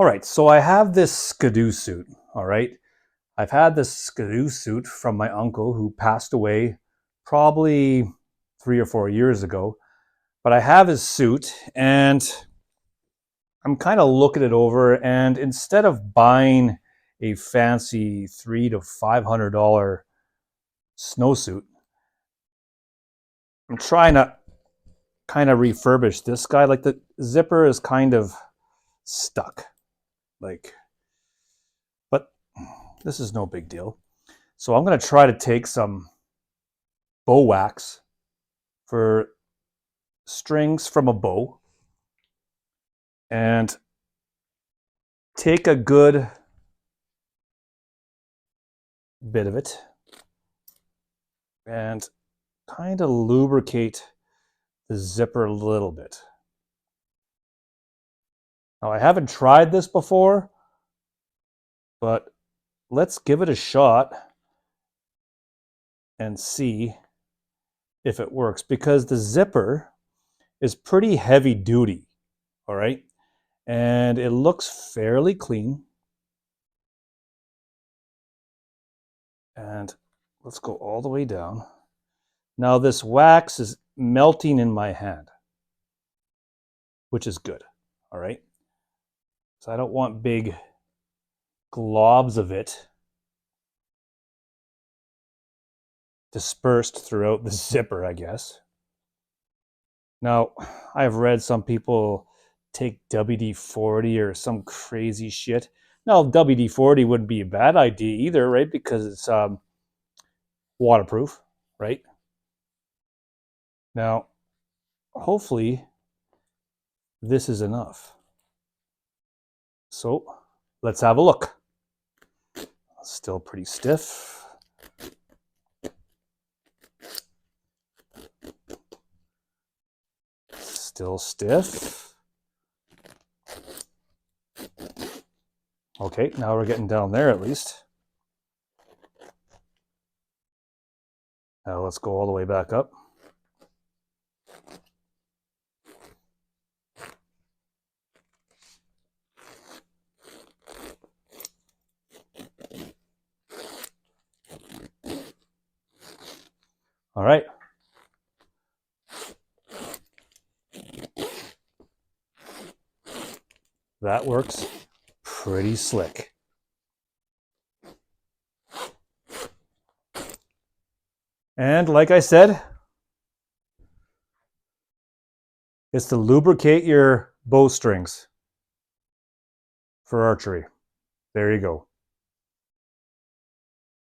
All right, so I have this skidoo suit, all right? I've had this skidoo suit from my uncle who passed away probably 3 or 4 years ago. But I have his suit and I'm kind of looking it over, and instead of buying a fancy $300 to $500 snowsuit, I'm trying to kind of refurbish this guy. Like the zipper is kind of stuck. But this is no big deal. So I'm going to try to take some bow wax for strings from a bow and take a good bit of it and kind of lubricate the zipper a little bit. Now, I haven't tried this before, but let's give it a shot and see if it works, because the zipper is pretty heavy duty, all right? And it looks fairly clean. And let's go all the way down. Now this wax is melting in my hand, which is good, all right? So I don't want big globs of it dispersed throughout the zipper, I guess. Now, I've read some people take WD-40 or some crazy shit. Now, WD-40 wouldn't be a bad idea either, right? Because it's waterproof, right? Now, hopefully, this is enough. So, let's have a look. Still pretty stiff. Still stiff. Okay, now we're getting down there at least. Now let's go all the way back up. All right. That works pretty slick. And like I said, it's to lubricate your bowstrings for archery. There you go.